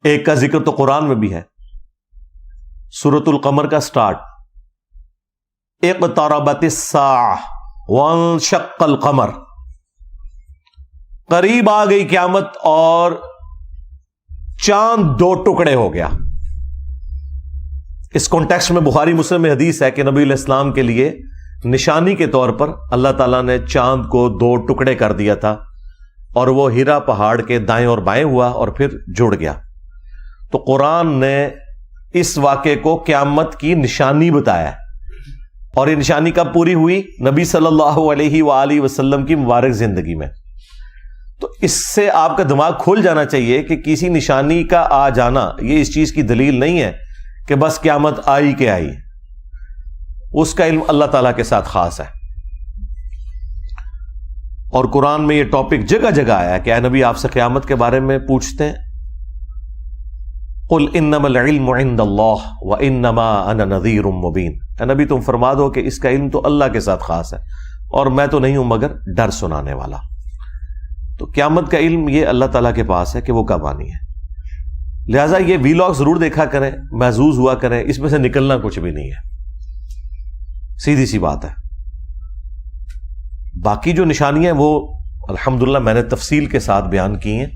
ایک کا ذکر تو قرآن میں بھی ہے، سورۃ القمر کا سٹارٹ، اقتربت الساعہ وانشق القمر، قریب آ گئی قیامت اور چاند دو ٹکڑے ہو گیا۔ اس کانٹیکسٹ میں بخاری مسلم میں حدیث ہے کہ نبی علیہ السلام کے لیے نشانی کے طور پر اللہ تعالیٰ نے چاند کو دو ٹکڑے کر دیا تھا، اور وہ ہیرا پہاڑ کے دائیں اور بائیں ہوا اور پھر جڑ گیا۔ تو قرآن نے اس واقعے کو قیامت کی نشانی بتایا، اور یہ نشانی کب پوری ہوئی؟ نبی صلی اللہ علیہ وآلہ وسلم کی مبارک زندگی میں۔ تو اس سے آپ کا دماغ کھل جانا چاہیے کہ کسی نشانی کا آ جانا یہ اس چیز کی دلیل نہیں ہے کہ بس قیامت آئی کہ آئی، اس کا علم اللہ تعالیٰ کے ساتھ خاص ہے۔ اور قرآن میں یہ ٹاپک جگہ جگہ آیا کہ اے نبی آپ سے قیامت کے بارے میں پوچھتے ہیں، قل انما العلم عند اللہ وانما انا نذیر مبین، اے نبی تم فرما دو کہ اس کا علم تو اللہ کے ساتھ خاص ہے اور میں تو نہیں ہوں مگر ڈر سنانے والا۔ تو قیامت کا علم یہ اللہ تعالیٰ کے پاس ہے کہ وہ کب آنی ہے، لہٰذا یہ ویلاگ ضرور دیکھا کریں، محظوظ ہوا کریں، اس میں سے نکلنا کچھ بھی نہیں ہے، سیدھی سی بات ہے۔ باقی جو نشانیاں وہ الحمدللہ میں نے تفصیل کے ساتھ بیان کی ہیں،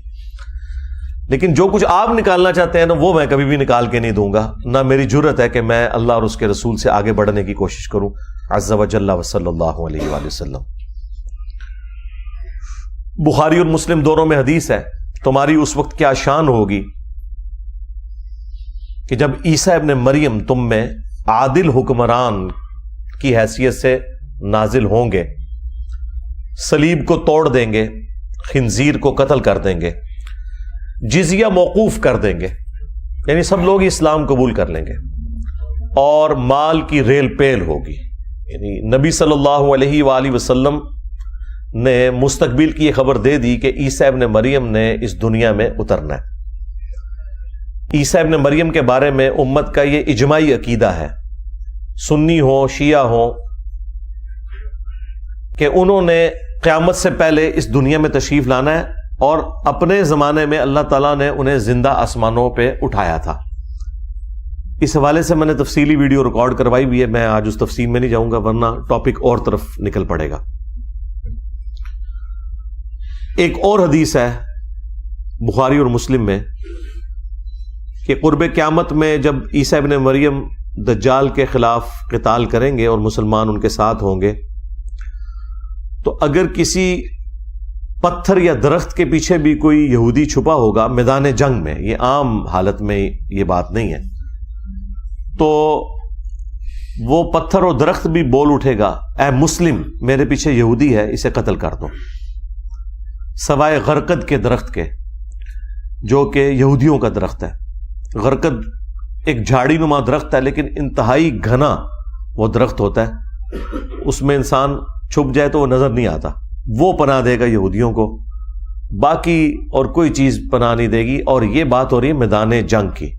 لیکن جو کچھ آپ نکالنا چاہتے ہیں نا وہ میں کبھی بھی نکال کے نہیں دوں گا، نہ میری جرت ہے کہ میں اللہ اور اس کے رسول سے آگے بڑھنے کی کوشش کروں عز وجل وصلی اللہ علیہ وآلہ وسلم۔ بخاری اور مسلم دونوں میں حدیث ہے، تمہاری اس وقت کیا شان ہوگی کہ جب عیسیٰ ابن مریم تم میں عادل حکمران کی حیثیت سے نازل ہوں گے، صلیب کو توڑ دیں گے، خنزیر کو قتل کر دیں گے، جزیہ موقوف کر دیں گے، یعنی سب لوگ اسلام قبول کر لیں گے، اور مال کی ریل پیل ہوگی۔ یعنی نبی صلی اللہ علیہ وآلہ وسلم نے مستقبل کی یہ خبر دے دی کہ عیسیٰ ابن مریم نے اس دنیا میں اترنا ہے۔ عیسیٰ ابن مریم کے بارے میں امت کا یہ اجماعی عقیدہ ہے، سنی ہو شیعہ ہو، کہ انہوں نے قیامت سے پہلے اس دنیا میں تشریف لانا ہے، اور اپنے زمانے میں اللہ تعالیٰ نے انہیں زندہ آسمانوں پہ اٹھایا تھا۔ اس حوالے سے میں نے تفصیلی ویڈیو ریکارڈ کروائی بھی ہے، میں آج اس تفصیل میں نہیں جاؤں گا ورنہ ٹاپک اور طرف نکل پڑے گا۔ ایک اور حدیث ہے بخاری اور مسلم میں کہ قرب قیامت میں جب عیسیٰ ابن مریم دجال کے خلاف قتال کریں گے اور مسلمان ان کے ساتھ ہوں گے، تو اگر کسی پتھر یا درخت کے پیچھے بھی کوئی یہودی چھپا ہوگا میدان جنگ میں، یہ عام حالت میں یہ بات نہیں ہے، تو وہ پتھر اور درخت بھی بول اٹھے گا اے مسلم میرے پیچھے یہودی ہے، اسے قتل کر دو، سوائے غرقد کے درخت کے جو کہ یہودیوں کا درخت ہے۔ غرقد ایک جھاڑی نما درخت ہے لیکن انتہائی گھنا وہ درخت ہوتا ہے، اس میں انسان چھپ جائے تو وہ نظر نہیں آتا، وہ پناہ دے گا یہودیوں کو، باقی اور کوئی چیز پناہ نہیں دے گی۔ اور یہ بات ہو رہی ہے میدان جنگ کی،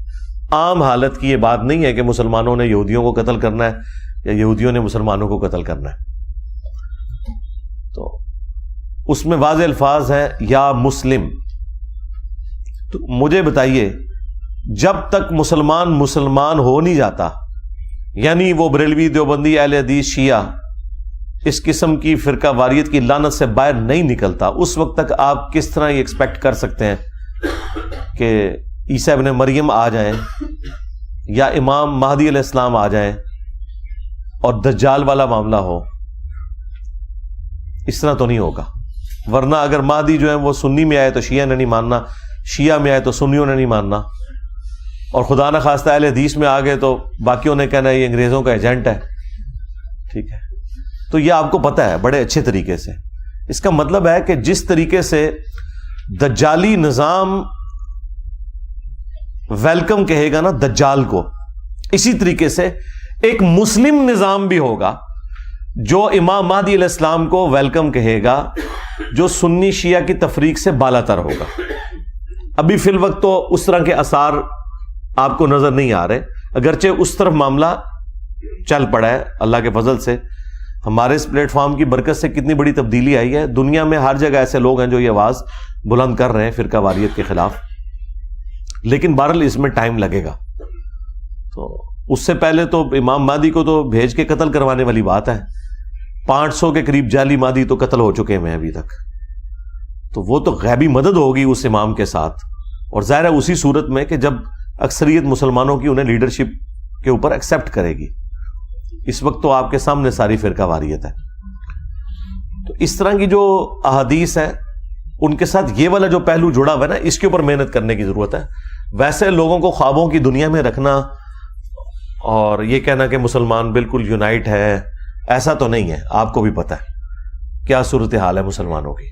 عام حالت کی یہ بات نہیں ہے کہ مسلمانوں نے یہودیوں کو قتل کرنا ہے یا یہودیوں نے مسلمانوں کو قتل کرنا ہے۔ تو اس میں واضح الفاظ ہیں یا مسلم۔ تو مجھے بتائیے جب تک مسلمان ہو نہیں جاتا، یعنی وہ بریلوی دیوبندی اہل حدیث شیعہ اس قسم کی فرقہ واریت کی لعنت سے باہر نہیں نکلتا، اس وقت تک آپ کس طرح یہ ایکسپیکٹ کر سکتے ہیں کہ عیسیٰ ابن مریم آ جائیں یا امام مہدی علیہ السلام آ جائیں اور دجال والا معاملہ ہو؟ اس طرح تو نہیں ہوگا، ورنہ اگر مہدی جو ہے وہ سنی میں آئے تو شیعہ نے نہیں ماننا، شیعہ میں آئے تو سنیوں نے نہیں ماننا، اور خدا نہ خواستہ اہل حدیث میں آ گئے تو باقیوں نے کہنا ہے یہ انگریزوں کا ایجنٹ ہے۔ ٹھیک ہے، تو یہ آپ کو پتہ ہے بڑے اچھے طریقے سے۔ اس کا مطلب ہے کہ جس طریقے سے دجالی نظام ویلکم کہے گا نا دجال کو، اسی طریقے سے ایک مسلم نظام بھی ہوگا جو امام مہدی علیہ السلام کو ویلکم کہے گا، جو سنی شیعہ کی تفریق سے بالا تر ہوگا۔ ابھی فی الوقت تو اس طرح کے آثار آپ کو نظر نہیں آ رہے، اگرچہ اس طرف معاملہ چل پڑا ہے اللہ کے فضل سے۔ ہمارے اس پلیٹ فارم کی برکت سے کتنی بڑی تبدیلی آئی ہے، دنیا میں ہر جگہ ایسے لوگ ہیں جو یہ آواز بلند کر رہے ہیں فرقہ واریت کے خلاف۔ لیکن بہرحال اس میں ٹائم لگے گا. تو اس سے پہلے تو امام مہدی کو تو بھیج کے قتل کروانے والی بات ہے. 500 کے قریب جعلی مہدی تو قتل ہو چکے ہیں ابھی تک. تو وہ تو غیبی مدد ہوگی اس امام کے ساتھ, اور ظاہر ہے اسی صورت میں کہ جب اکثریت مسلمانوں کی انہیں لیڈرشپ کے اوپر ایکسپٹ کرے گی. اس وقت تو آپ کے سامنے ساری فرقہ واریت ہے. تو اس طرح کی جو احادیث ہے ان کے ساتھ یہ والا جو پہلو جڑا ہوا ہے نا, اس کے اوپر محنت کرنے کی ضرورت ہے. ویسے لوگوں کو خوابوں کی دنیا میں رکھنا اور یہ کہنا کہ مسلمان بالکل یونائٹ ہے, ایسا تو نہیں ہے. آپ کو بھی پتہ ہے کیا صورتحال ہے مسلمانوں کی.